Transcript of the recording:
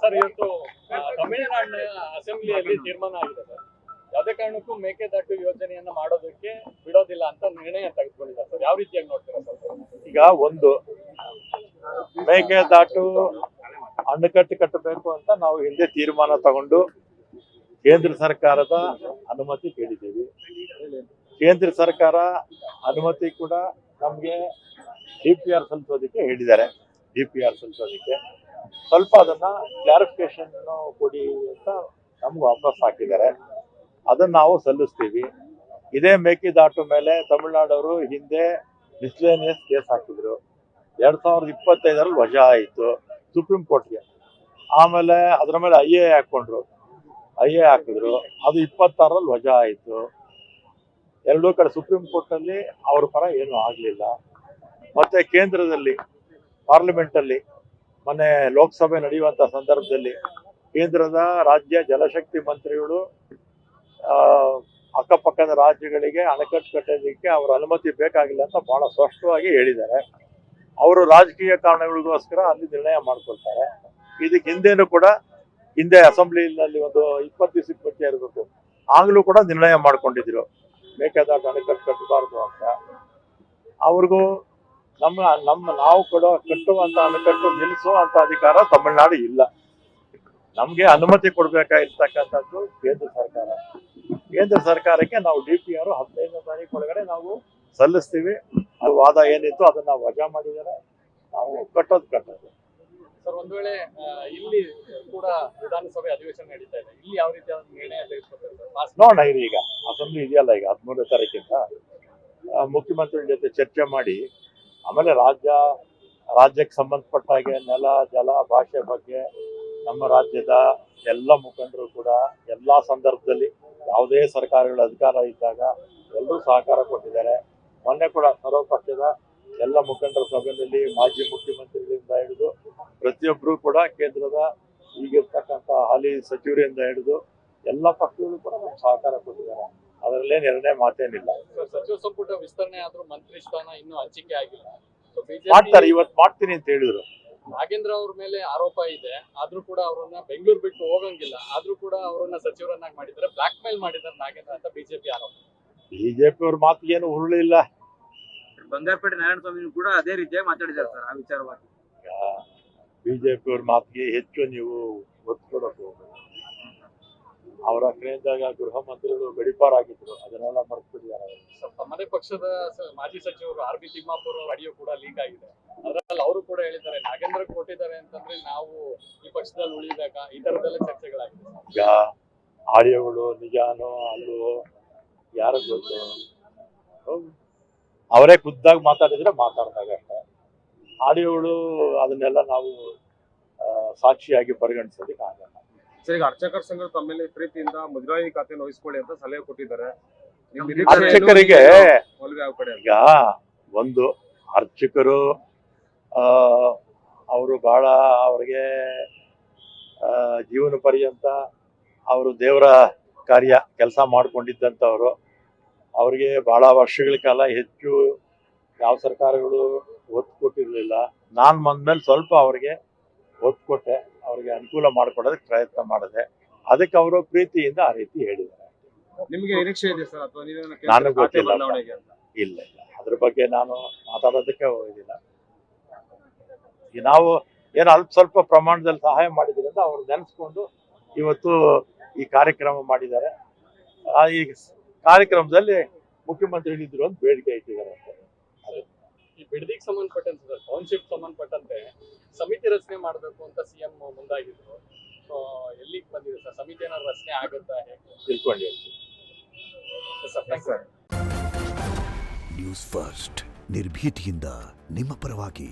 Sir ಇವತ್ತು ತಮಿಳುನಾಡಿನ ಅಸೆಂಬ್ಲಿಯಲ್ಲಿ ತೀರ್ಮಾನ ಆಗಿದೆ ಸರ್, ಯಾವುದೇ ಕಾರಣಕ್ಕೂ ಮೇಕೆದಾಟು ಯೋಜನೆಯನ್ನ ಮಾಡೋದಕ್ಕೆ ಬಿಡೋದಿಲ್ಲ ಅಂತ ನಿರ್ಣಯ ತೆಗೆದುಕೊಂಡಿದ್ದಾರೆ ಸರ್. ಯಾವ ರೀತಿಯಾಗಿ ನೋಡ್ತೀರಾ ಸರ್? ಈಗ ಒಂದು ಮೇಕೆದಾಟು ಅಣೆಕಟ್ಟು ಕಟ್ಟಬೇಕು ಅಂತ ನಾವು ಹಿಂದೆ ತೀರ್ಮಾನ ತಗೊಂಡು ಕೇಂದ್ರ ಸರ್ಕಾರದ ಅನುಮತಿ ಕೇಳಿದ್ದೀವಿ. ಕೇಂದ್ರ ಸರ್ಕಾರ ಅನುಮತಿ ಕೂಡ ನಮಗೆ DPR ಸಲ್ಲಿಸೋದಕ್ಕೆ ಹೇಳಿದ್ದಾರೆ. DPR ಸಲ್ಲಿಸೋದಕ್ಕೆ ಸ್ವಲ್ಪ ಅದನ್ನ ಕ್ಲಾರಿಫಿಕೇಶನ್ ಕೊಡಿ ಅಂತ ನಮ್ಗೆ ವಾಪಸ್ ಹಾಕಿದ್ದಾರೆ. ಅದನ್ನ ನಾವು ಸಲ್ಲಿಸ್ತೀವಿ. ಇದೇ ಮೇಕೆದಾಟು ಮೇಲೆ ತಮಿಳುನಾಡವರು ಹಿಂದೆ ಮಿಸ್ಲೇನಿಯಸ್ ಕೇಸ್ ಹಾಕಿದ್ರು. 2025 ವಜಾ ಆಯಿತು ಸುಪ್ರೀಂ ಕೋರ್ಟ್ಗೆ. ಆಮೇಲೆ ಅದರ ಮೇಲೆ IA ಹಾಕಿದ್ರು. ಅದು 26 ವಜಾ ಆಯಿತು. ಎರಡೂ ಕಡೆ ಸುಪ್ರೀಂ ಕೋರ್ಟ್ನಲ್ಲಿ ಅವ್ರ ಪರ ಏನೂ ಆಗಲಿಲ್ಲ. ಮತ್ತೆ ಕೇಂದ್ರದಲ್ಲಿ ಪಾರ್ಲಿಮೆಂಟ್ ಅಲ್ಲಿ ಮೊನ್ನೆ ಲೋಕಸಭೆ ನಡೆಯುವಂತ ಸಂದರ್ಭದಲ್ಲಿ ಕೇಂದ್ರದ ರಾಜ್ಯ ಜಲಶಕ್ತಿ ಮಂತ್ರಿಗಳು ಅಕ್ಕಪಕ್ಕದ ರಾಜ್ಯಗಳಿಗೆ ಅಣೆಕಟ್ಟು ಕಟ್ಟೋದಕ್ಕೆ ಅವರ ಅನುಮತಿ ಬೇಕಾಗಿಲ್ಲ ಅಂತ ಬಹಳ ಸ್ಪಷ್ಟವಾಗಿ ಹೇಳಿದ್ದಾರೆ. ಅವರು ರಾಜಕೀಯ ಕಾರಣಗಳಿಗೋಸ್ಕರ ಅಲ್ಲಿ ನಿರ್ಣಯ ಮಾಡ್ಕೊಳ್ತಾರೆ. ಇದಕ್ಕೆ ಹಿಂದೆನೂ ಕೂಡ ಹಿಂದೆ ಅಸೆಂಬ್ಲಿನಲ್ಲಿ ಒಂದು 20 ದಿವಸಕ್ಕೆ ಮುಂಚೆ ಇರಬೇಕು, ಆಗ್ಲೂ ಕೂಡ ನಿರ್ಣಯ ಮಾಡ್ಕೊಂಡಿದ್ರು ಮೇಕೆದಾಟು ಅಣೆಕಟ್ಟು ಕಟ್ಟಬಾರ್ದು ಅಂತ. ಅವ್ರಿಗೂ ನಾವು ಕಟ್ಟುವಂತ ಅಣೆಕಟ್ಟು ನಿಲ್ಲಿಸುವಂತ ಅಧಿಕಾರ ತಮಿಳುನಾಡು ಇಲ್ಲ. ನಮ್ಗೆ ಅನುಮತಿ ಕೊಡ್ಬೇಕಾಗಿರ್ತಕ್ಕಂಥದ್ದು ಕೇಂದ್ರ ಸರ್ಕಾರ. ಕೇಂದ್ರ ಸರ್ಕಾರಕ್ಕೆ ನಾವು DPR 15ನೇ ತಾರೀಕು ಒಳಗಡೆ ನಾವು ಸಲ್ಲಿಸ್ತೀವಿ. ಅದು ವಾದ ಏನಿತ್ತು ಅದನ್ನ ವಜಾ ಮಾಡಿದ್ದಾರೆ. ನಾವು ಕಟ್ಟೋದು ಸರ್, ಒಂದ್ ವೇಳೆ ಇಲ್ಲಿ ಕೂಡ ವಿಧಾನಸಭೆ ಅಧಿವೇಶನ ನಡೀತಾ ಇದೆ, ಇಲ್ಲಿ ಯಾವ ರೀತಿಯ ನಿರ್ಣಯ ತೆಗೆದುಕೊಳ್ತಾರೆ ಸರ್? ನೋಡೋಣ. ಈಗ ಅಸೆಂಬ್ಲಿ ಇದೆಯಲ್ಲ, ಈಗ 13ನೇ ತಾರೀಕಿಂದ ಮುಖ್ಯಮಂತ್ರಿ ಜೊತೆ ಚರ್ಚೆ ಮಾಡಿ ಆಮೇಲೆ ರಾಜ್ಯಕ್ಕೆ ಸಂಬಂಧಪಟ್ಟ ಹಾಗೆ ನೆಲ, ಜಲ, ಭಾಷೆ ಬಗ್ಗೆ ನಮ್ಮ ರಾಜ್ಯದ ಎಲ್ಲ ಮುಖಂಡರು ಕೂಡ ಎಲ್ಲಾ ಸಂದರ್ಭದಲ್ಲಿ ಯಾವುದೇ ಸರ್ಕಾರಗಳ ಅಧಿಕಾರ ಇದ್ದಾಗ ಎಲ್ಲರೂ ಸಹಕಾರ ಕೊಟ್ಟಿದ್ದಾರೆ. ಮೊನ್ನೆ ಕೂಡ ಸರ್ವಪಕ್ಷದ ಎಲ್ಲ ಮುಖಂಡರ ಸಭೆಯಲ್ಲಿ ಮಾಜಿ ಮುಖ್ಯಮಂತ್ರಿಗಳಿಂದ ಹಿಡಿದು ಪ್ರತಿಯೊಬ್ಬರು ಕೂಡ ಕೇಂದ್ರದ ಈಗಿರ್ತಕ್ಕಂಥ ಹಾಲಿ ಸಚಿವರಿಂದ ಹಿಡಿದು ಎಲ್ಲ ಪಕ್ಷಗಳು ಕೂಡ ನಮ್ಗೆ ಸಹಕಾರ ಕೊಟ್ಟಿದ್ದಾರೆ. ಅದರಲ್ಲೇನು ಎರಡನೇ ಮಾತೇನಿಲ್ಲ. ಸಚಿವ ಸಂಪುಟ ವಿಸ್ತರಣೆ ಆದ್ರೂ ಮಂತ್ರಿ ಸ್ಥಾನ ಇನ್ನೂ ಹಂಚಿಕೆ ಆಗಿಲ್ಲ. ಮಾಡ್ತಾರೆ, ಇವತ್ತು ಮಾಡ್ತೀನಿ ಅಂತ ಹೇಳಿದ್ರು. ನಾಗೇಂದ್ರ ಅವ್ರ ಮೇಲೆ ಆರೋಪ ಇದೆ, ಆದ್ರೂ ಕೂಡ ಅವರನ್ನ ಬೆಂಗಳೂರು ಬಿಟ್ಟು ಹೋಗಂಗಿಲ್ಲ, ಆದ್ರೂ ಕೂಡ ಅವರನ್ನ ಸಚಿವರನ್ನಾಗಿ ಮಾಡಿದ್ದಾರೆ, ಬ್ಲಾಕ್ ಮೇಲ್ ಮಾಡಿದ್ದಾರೆ ನಾಗೇಂದ್ರ ಅಂತ ಬಿಜೆಪಿ ಆರೋಪ. ಬಿಜೆಪಿ ಅವ್ರ ಮಾತಿಗೇನು ಹುರುಳಿಲ್ಲ. ಬಂಗಾರಪೇಟೆ ನಾರಾಯಣ ಸ್ವಾಮಿ ಕೂಡ ಅದೇ ರೀತಿಯಾಗಿ ಮಾತಾಡಿದ್ದಾರೆ ಸರ್ ಆ ವಿಚಾರವಾಗಿ. ಬಿಜೆಪಿ ಅವ್ರ ಮಾತಿಗೆ ಹೆಚ್ಚು ನೀವು ಒತ್ತು ಕೊಡೋಕೆ ಹೋಗ್ಬೇಕು. ಅವರ ಕಡೆಯಿಂದಾಗ ಗೃಹ ಮಂತ್ರಿಗಳು ಗಡಿಪಾರಾಗಿದ್ರು, ಅದನ್ನೆಲ್ಲ ಮರೆತುಬಿಟ್ಟಿದ್ದಾರೆ. ತಮ್ಮದೇ ಪಕ್ಷದ ಮಾಜಿ ಸಚಿವರು RB ತಿಮ್ಮಾಪುರ ಆಡಿಯೋ ಕೂಡ ಲೀಕ್ ಆಗಿದೆ. ಅದರಲ್ಲಿ ಅವರು ಕೂಡ ಹೇಳಿದ್ದಾರೆ ನಾಗೇಂದ್ರ ಕೊಟ್ಟಿದ್ದಾರೆ ಅಂತಂದ್ರೆ ನಾವು ಈ ಪಕ್ಷದಲ್ಲಿ ಉಳಿಬೇಕಾ, ಈ ತರದೆಲ್ಲ ಚರ್ಚೆಗಳಾಗಿದೆ. ಈಗ ಆಡಿಯೋಗಳು ನಿಜಾನೋ ಅಲ್ಲೋ ಯಾರು ಗೊತ್ತು. ಅವರೇ ಖುದ್ದಾಗಿ ಮಾತಾಡಿದ್ರೆ ಮಾತಾಡಿದಾಗ ಅಷ್ಟೇ. ಆಡಿಯೋಗಳು ಅದನ್ನೆಲ್ಲ ನಾವು ಸಾಕ್ಷಿಯಾಗಿ ಪರಿಗಣಿಸೋದಕ್ಕೆ ಆಗಲ್ಲ. ಸರ್, ಈಗ ಅರ್ಚಕರ ಸಂಘ ತಮ್ಮ ಮೇಲೆ ಪ್ರೀತಿಯಿಂದ ಮುದ್ರಾಯಿ ಖಾತೆ ವಹಿಸ್ಕೊಳ್ಳಿ ಅಂತ ಸಲಹೆ ಕೊಟ್ಟಿದ್ದಾರೆ. ಅರ್ಚಕರಿಗೆ ಈಗ ಒಂದು ಅರ್ಚಕರು ಅವರು ಬಹಳ ಅವ್ರಿಗೆ ಜೀವನ ಪರ್ಯಂತ ಅವರು ದೇವರ ಕೆಲಸ ಮಾಡ್ಕೊಂಡಿದ್ದಂಥವ್ರು. ಅವ್ರಿಗೆ ಬಹಳ ವರ್ಷಗಳ ಕಾಲ ಹೆಚ್ಚು ಯಾವ ಸರ್ಕಾರಗಳು ಒತ್ತು ಕೊಟ್ಟಿರಲಿಲ್ಲ. ನಾನು ಬಂದ್ಮೇಲೆ ಸ್ವಲ್ಪ ಅವ್ರಿಗೆ ಒತ್ತು ಕೊಟ್ಟೆ, ಅವ್ರಿಗೆ ಅನುಕೂಲ ಮಾಡಿಕೊಡೋದಕ್ಕೆ ಪ್ರಯತ್ನ ಮಾಡಿದೆ. ಅದಕ್ಕೆ ಅವರು ಪ್ರೀತಿಯಿಂದ ಆ ರೀತಿ ಹೇಳಿದ್ದಾರೆ. ನಿಮಗೆ ನಿರೀಕ್ಷೆ ಇದೆ ಸರ್ ಅಥವಾ ನನಗೆ ಗೊತ್ತಿಲ್ಲ, ಇಲ್ಲ ಅದ್ರ ಬಗ್ಗೆ ನಾನು ಮಾತಾಡೋದಕ್ಕೆ ಹೋಗಿಲ್ಲ. ನಾವು ಏನೋ ಅಲ್ಪ ಸ್ವಲ್ಪ ಪ್ರಮಾಣದಲ್ಲಿ ಸಹಾಯ ಮಾಡಿದ್ರಿ ಅಂತ ಅವ್ರು ನೆನೆಸ್ಕೊಂಡು ಇವತ್ತು ಈ ಕಾರ್ಯಕ್ರಮ ಮಾಡಿದ್ದಾರೆ. ಈ ಕಾರ್ಯಕ್ರಮದಲ್ಲಿ ಮುಖ್ಯಮಂತ್ರಿ ಇದ್ರು ಅಂತ ಬೇಡಿಕೆ ಇಟ್ಟಿದ್ದಾರೆ. ಈ ಬಿಡದಿಗೆ ಸಂಬಂಧಪಟ್ಟಂತೆ ಟೌನ್ಶಿಪ್ ಸಂಬಂಧಪಟ್ಟಂತೆ ಸಮಿತಿ ರಚನೆ ಮಾಡಬೇಕು ಅಂತ CM ಮುಂದಾಗಿದ್ರು. ಸೊ ಎಲ್ಲಿಗೆ ಬಂದಿದೆ ಸರ್? ಸಮಿತಿ ಏನಾದ್ರು ರಚನೆ ಆಗುತ್ತಾ? ತಿಳ್ಕೊಂಡು ನ್ಯೂಸ್ ಫಸ್ಟ್ ನಿರ್ಭೀತಿಯಿಂದ ನಿಮ್ಮ ಪರವಾಗಿ.